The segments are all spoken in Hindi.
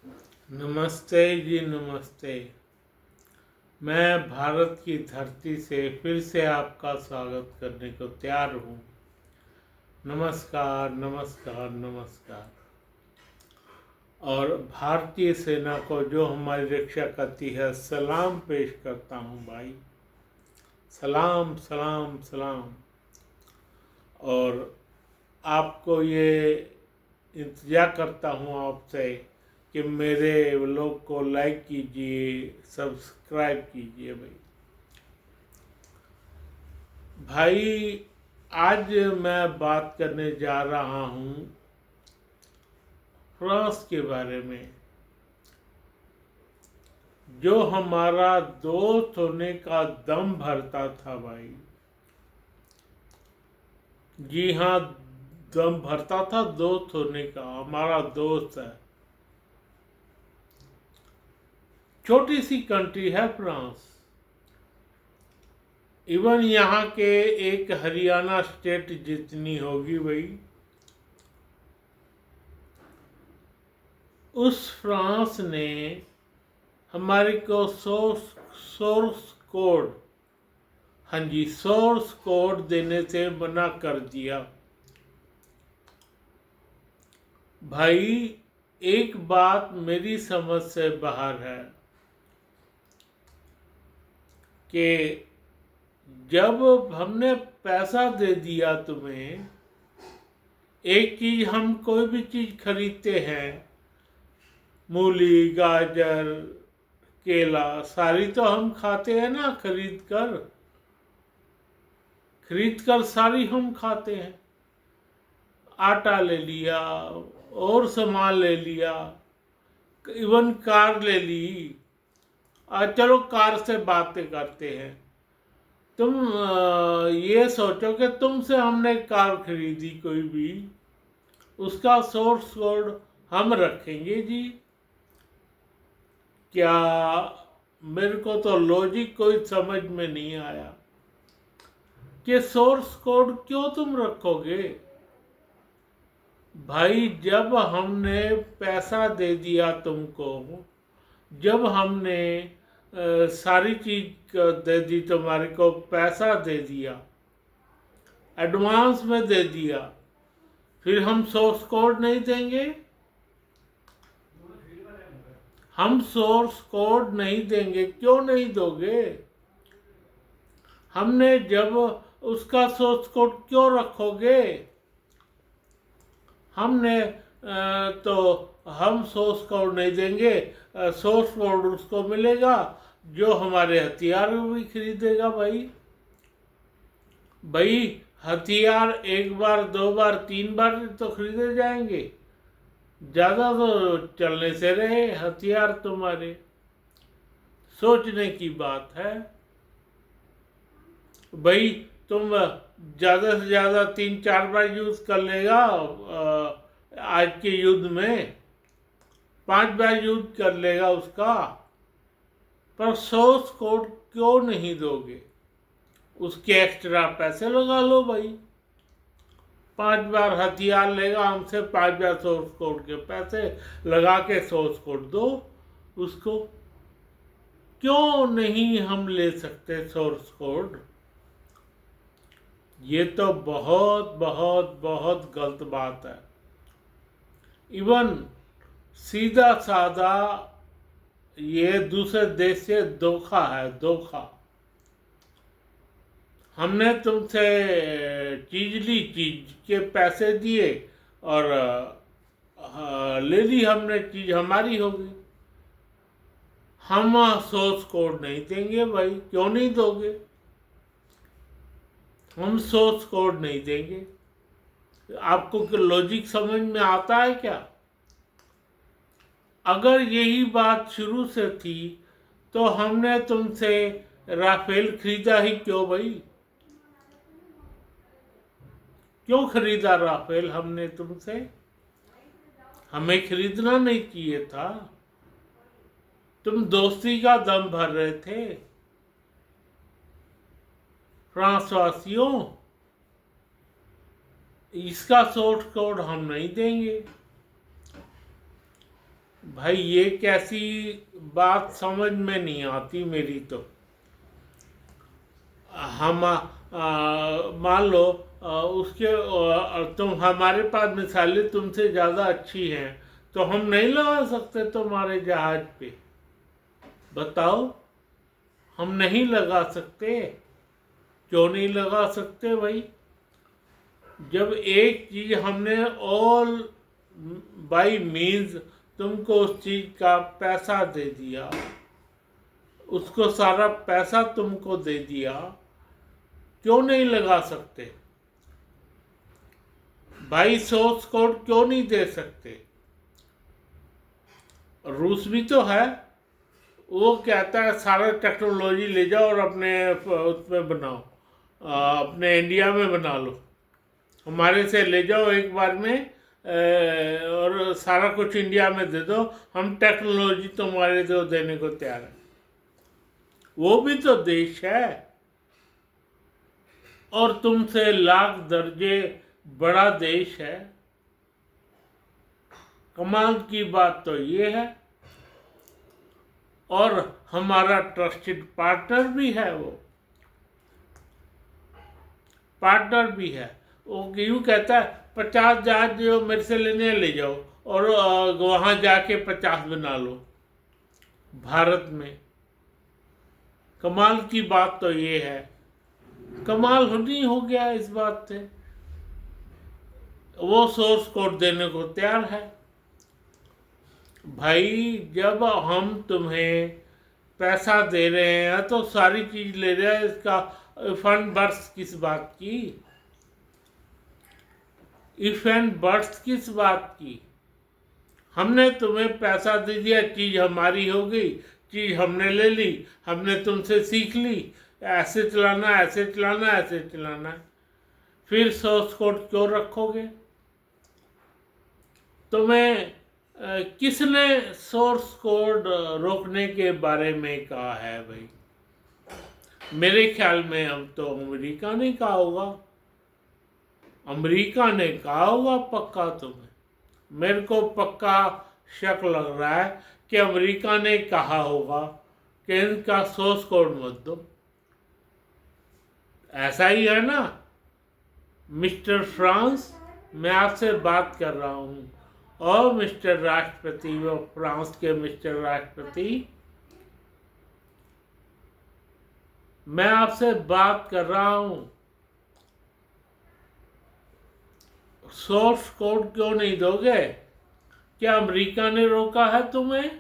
नमस्ते जी, नमस्ते। मैं भारत की धरती से फिर से आपका स्वागत करने को तैयार हूँ। नमस्कार, नमस्कार, नमस्कार। और भारतीय सेना को जो हमारी रक्षा करती है, सलाम पेश करता हूँ भाई। सलाम, सलाम, सलाम। और आपको ये इंतज़ार करता हूँ आपसे कि मेरे व्लॉग को लाइक कीजिए, सब्सक्राइब कीजिए भाई। आज मैं बात करने जा रहा हूँ फ्रांस के बारे में, जो हमारा दोस्त होने का दम भरता था भाई। जी हाँ, दम भरता था दोस्त होने का। हमारा दोस्त है। छोटी सी कंट्री है फ्रांस। इवन यहाँ के एक हरियाणा स्टेट जितनी होगी भाई। उस फ्रांस ने हमारे को सोर्स कोड, हाँ जी, सोर्स कोड देने से मना कर दिया भाई। एक बात मेरी समझ से बाहर है कि जब हमने पैसा दे दिया तुम्हें, एक चीज, हम कोई भी चीज खरीदते हैं, मूली, गाजर, केला, सारी तो हम खाते हैं ना। खरीद कर सारी हम खाते हैं। आटा ले लिया और सामान ले लिया, इवन कार ले ली। चलो कार से बातें करते हैं। तुम ये सोचो कि तुमसे हमने कार खरीदी कोई भी, उसका सोर्स कोड हम रखेंगे जी? क्या? मेरे को तो लॉजिक कोई समझ में नहीं आया कि सोर्स कोड क्यों तुम रखोगे भाई। जब हमने पैसा दे दिया तुमको, जब हमने सारी चीज दे दी, तुम्हारे को पैसा दे दिया, एडवांस में दे दिया, फिर हम सोर्स कोड नहीं देंगे? हम सोर्स कोड नहीं देंगे, क्यों नहीं दोगे? हमने जब उसका सोर्स कोड क्यों रखोगे? हमने तो हम सोर्स कोड नहीं देंगे। सोर्स कोड उसको मिलेगा जो हमारे हथियार भी खरीदेगा भाई। हथियार एक बार, दो बार, तीन बार तो खरीदे जाएंगे। ज़्यादा तो चलने से रहे हथियार तुम्हारे। सोचने की बात है भाई। तुम ज़्यादा से ज़्यादा 3-4 बार यूज़ कर लेगा आज के युद्ध में, 5 बार यूज़ कर लेगा उसका। पर सोर्स कोड क्यों नहीं दोगे? उसके एक्स्ट्रा पैसे लगा लो भाई। 5 बार हथियार लेगा हमसे, 5 बार सोर्स कोड के पैसे लगा के सोर्स कोड दो उसको। क्यों नहीं हम ले सकते सोर्स कोड? ये तो बहुत बहुत बहुत गलत बात है। इवन सीधा साधा ये दूसरे देश से धोखा है, धोखा। हमने तुमसे चीज ली, चीज के पैसे दिए और ले ली हमने, चीज हमारी हो गई। हम सोर्स कोड नहीं देंगे भाई। क्यों नहीं दोगे? हम सोर्स कोड नहीं देंगे। आपको लॉजिक समझ में आता है क्या? अगर यही बात शुरू से थी तो हमने तुमसे राफेल खरीदा ही क्यों भाई? क्यों खरीदा राफेल हमने तुमसे? हमें खरीदना नहीं चाहिए था। तुम दोस्ती का दम भर रहे थे फ्रांस वासियों। इसका सोर्स कोड हम नहीं देंगे। भाई ये कैसी बात समझ में नहीं आती मेरी तो। हम मान लो तुम हमारे पास मिसालें तुमसे ज़्यादा अच्छी हैं, तो हम नहीं लगा सकते तुम्हारे जहाज पे? बताओ, हम नहीं लगा सकते? क्यों नहीं लगा सकते भाई? जब एक चीज हमने ऑल बाई मीन्स तुमको उस चीज का पैसा दे दिया, उसको सारा पैसा तुमको दे दिया, क्यों नहीं लगा सकते भाई? सोर्स कोड क्यों नहीं दे सकते? रूस भी तो है, वो कहता है सारा टेक्नोलॉजी ले जाओ और अपने उसमें बनाओ, अपने इंडिया में बना लो, हमारे से ले जाओ एक बार में, और सारा कुछ इंडिया में दे दो, हम टेक्नोलॉजी तुम्हारे को देने को तैयार है। वो भी तो देश है, और तुमसे लाख दर्जे बड़ा देश है। कमाल की बात तो ये है, और हमारा ट्रस्टेड पार्टनर भी है, वो पार्टनर भी है। वो यूँ कहता है 50 जहाज जो मेरे से लेने ले जाओ, और वहाँ जाके 50 बना लो भारत में। कमाल की बात तो ये है, कमाल नहीं हो गया इस बात से? वो सोर्स कोड देने को तैयार है। भाई जब हम तुम्हें पैसा दे रहे हैं तो सारी चीज ले रहे हैं, इसका फंड बर्स किस बात की? इफ एंड बर्स किस बात की? हमने तुम्हें पैसा दे दिया, चीज हमारी हो गई, चीज हमने ले ली, हमने तुमसे सीख ली, ऐसे चलाना, ऐसे चलाना, ऐसे चलाना, फिर सोर्स कोड क्यों रखोगे? तुम्हें किसने सोर्स कोड रोकने के बारे में कहा है भाई? मेरे ख्याल में अब तो अमेरिका ने कहा होगा, अमेरिका ने कहा होगा पक्का। तुम्हें, मेरे को पक्का शक लग रहा है कि अमेरिका ने कहा होगा कि इनका सोर्स कोड मत दो। ऐसा ही है ना मिस्टर फ्रांस? मैं आपसे बात कर रहा हूँ, और मिस्टर राष्ट्रपति, वो फ्रांस के मिस्टर राष्ट्रपति, मैं आपसे बात कर रहा हूँ, सोर्स कोड क्यों नहीं दोगे? क्या अमेरिका ने रोका है तुम्हें?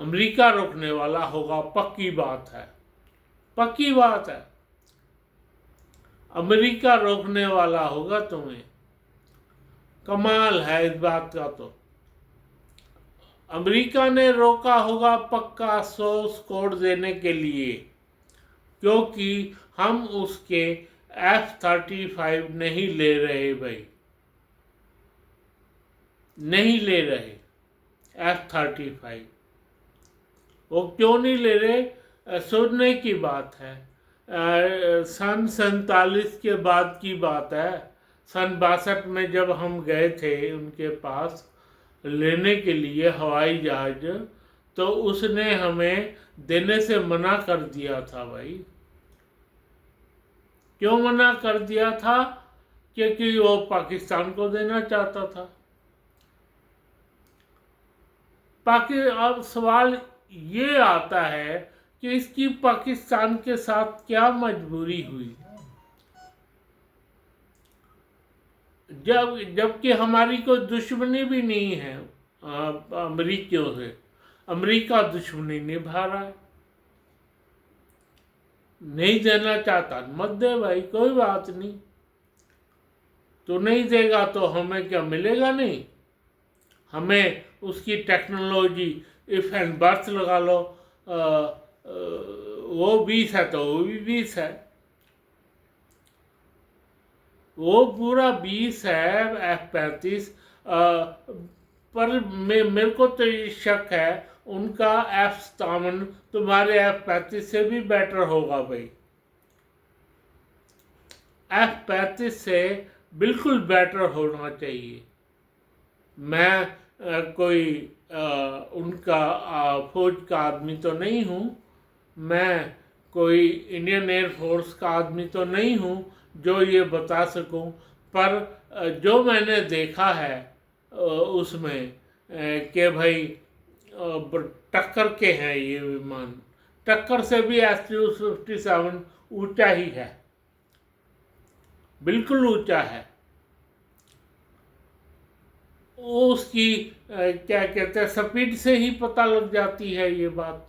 अमेरिका रोकने वाला होगा, पक्की बात है, पक्की बात है, अमेरिका रोकने वाला होगा तुम्हें। कमाल है इस बात का तो। अमेरिका ने रोका होगा पक्का सोर्स कोड देने के लिए, क्योंकि हम उसके F-35 नहीं ले रहे भाई, नहीं ले रहे F-35। वो क्यों नहीं ले रहे? सोचने की बात है। सन 47 के बाद की बात है। सन 62 में जब हम गए थे उनके पास लेने के लिए हवाई जहाज, तो उसने हमें देने से मना कर दिया था भाई। क्यों मना कर दिया था? क्योंकि वो पाकिस्तान को देना चाहता था। अब सवाल ये आता है कि इसकी पाकिस्तान के साथ क्या मजबूरी हुई, जबकि हमारी कोई दुश्मनी भी नहीं है अमरीकियों से। अमेरिका दुश्मनी निभा रहा है, नहीं देना चाहता मत दे भाई, कोई बात नहीं। तो नहीं देगा तो हमें क्या मिलेगा? नहीं, हमें उसकी टेक्नोलॉजी इफ एंड बर्थ लगा लो, वो 20 है तो वो भी 20 है, वो पूरा 20 है F-35। पर मेरे को तो ये शक है उनका F-57 तुम्हारे F-35 से भी बेटर होगा भाई, F-35 से बिल्कुल बेटर होना चाहिए। मैं कोई उनका फौज का आदमी तो नहीं हूँ, मैं कोई इंडियन एयरफोर्स का आदमी तो नहीं हूँ जो ये बता सकूँ, पर जो मैंने देखा है उसमें कि भाई टक्कर के हैं ये विमान, टक्कर से भी Su-57 ऊंचा ही है, बिल्कुल ऊंचा है। उसकी क्या कहते हैं, स्पीड से ही पता लग जाती है ये बात।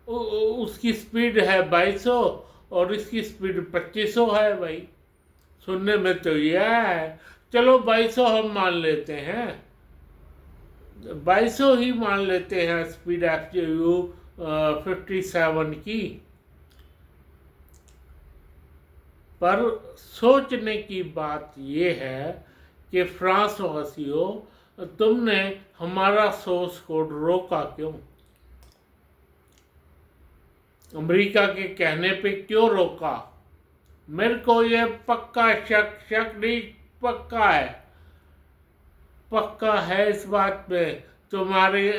तो उसकी स्पीड है 2200 और इसकी स्पीड 2500 है भाई। सुनने में तो यह है, चलो 2200 हम मान लेते हैं, 2200 ही मान लेते हैं स्पीड Su-57 की। पर सोचने की बात यह है कि फ्रांस वासियों, तुमने हमारा सोर्स कोड रोका क्यों? अमेरिका के कहने पे क्यों रोका? मेरे को ये पक्का शक नहीं, पक्का है इस बात पे। तुम्हारे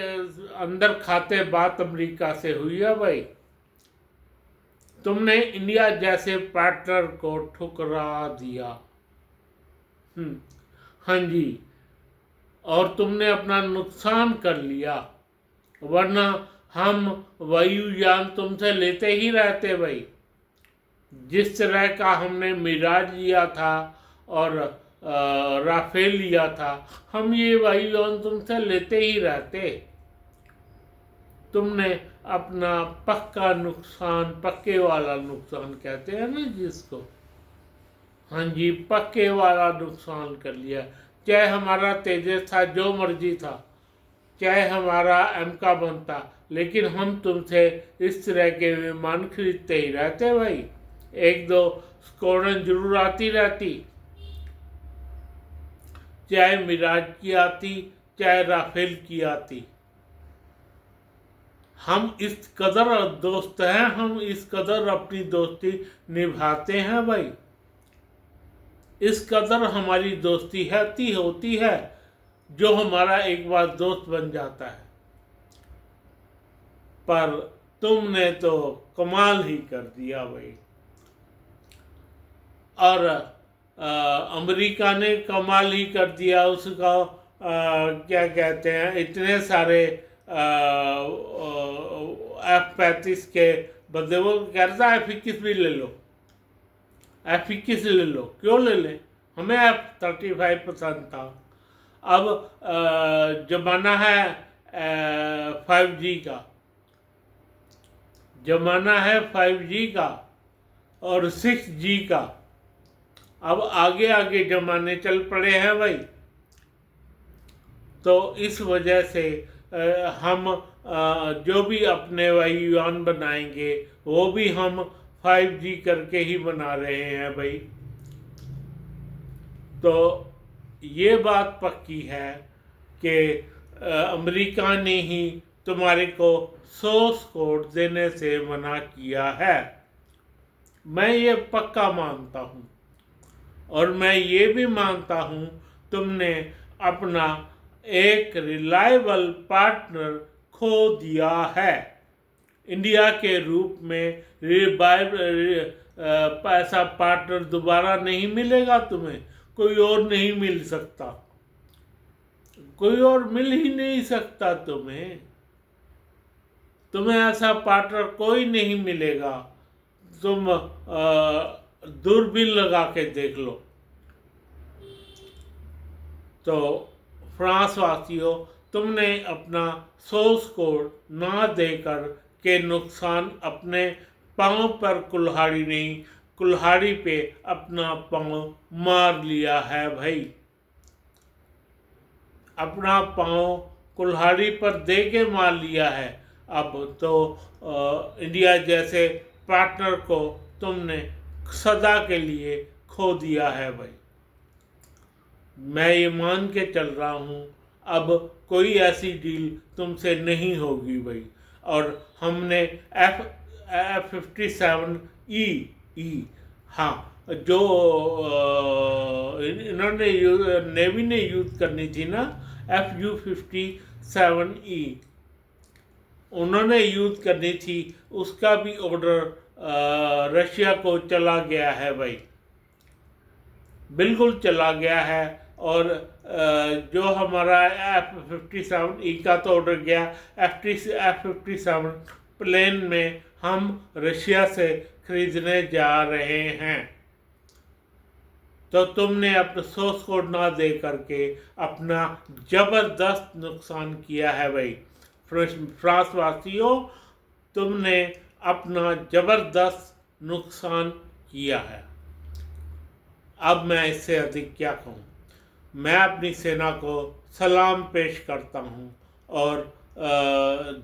अंदर खाते बात अमेरिका से हुई है भाई। तुमने इंडिया जैसे पार्टनर को ठुकरा दिया। हाँ जी, और तुमने अपना नुकसान कर लिया, वरना हम वायुयान तुमसे लेते ही रहते भाई। जिस तरह का हमने मिराज लिया था और राफेल लिया था, हम ये वायुयान तुमसे लेते ही रहते। तुमने अपना पक्का नुकसान, पक्के वाला नुकसान कहते हैं ना जिसको, हाँ जी, पक्के वाला नुकसान कर लिया। चाहे हमारा तेजस था, जो मर्जी था, चाहे हमारा एमका बनता, लेकिन हम तुमसे इस तरह के विमान खरीदते ही रहते भाई। एक दो स्क्वाड्रन जरूर आती रहती, चाहे मिराज की आती, चाहे राफेल की आती। हम इस कदर दोस्त हैं, हम इस कदर अपनी दोस्ती निभाते हैं भाई। इस कदर हमारी दोस्ती होती है, जो हमारा एक बार दोस्त बन जाता है। पर तुमने तो कमाल ही कर दिया भाई। और अमेरिका ने कमाल ही कर दिया। उसका क्या कहते हैं, इतने सारे F-35 के बदले वो कहता है F-21 भी ले लो, F-21 ले लो, क्यों ले लें, हमें F-35 पसंद था। अब जमाना है 5G का, जमाना है 5G का और 6G का। अब आगे आगे जमाने चल पड़े हैं भाई। तो इस वजह से हम जो भी अपने वायुयान बनाएंगे वो भी हम 5G करके ही बना रहे हैं भाई। तो ये बात पक्की है कि अमेरिका ने ही तुम्हारे को सोर्स कोड देने से मना किया है। मैं ये पक्का मानता हूँ, और मैं ये भी मानता हूँ तुमने अपना एक रिलायबल पार्टनर खो दिया है। इंडिया के रूप में ऐसा पार्टनर दोबारा नहीं मिलेगा तुम्हें, कोई और नहीं मिल सकता, कोई और मिल ही नहीं सकता तुम्हें ऐसा पार्टनर कोई नहीं मिलेगा। तुम दूरबीन लगा के देख लो। तो फ्रांस वासियों, तुमने अपना सोर्स कोड ना देकर के नुकसान अपने पांव पर कुल्हाड़ी नहीं, कुल्हाड़ी पे अपना पांव मार लिया है भाई। अपना पांव कुल्हाड़ी पर दे के मार लिया है। अब तो इंडिया जैसे पार्टनर को तुमने सदा के लिए खो दिया है भाई। मैं ये मान के चल रहा हूँ अब कोई ऐसी डील तुमसे नहीं होगी भाई। और हमने F-57E, हाँ, जो इन्होंने नेवी ने यूज़ करनी थी ना, FU-57E उन्होंने यूज़ करनी थी, उसका भी ऑर्डर रशिया को चला गया है भाई, बिल्कुल चला गया है। और जो हमारा F-57E का तो ऑर्डर गया, F-57 प्लेन में हम रशिया से खरीदने जा रहे हैं। तो तुमने अपने सोर्स कोड ना दे करके अपना ज़बरदस्त नुकसान किया है भाई फ्रांस वासियों, तुमने अपना ज़बरदस्त नुकसान किया है। अब मैं इससे अधिक क्या कहूँ। मैं अपनी सेना को सलाम पेश करता हूँ और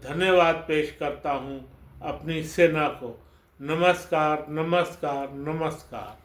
धन्यवाद पेश करता हूँ अपनी सेना को। नमस्कार, नमस्कार, नमस्कार।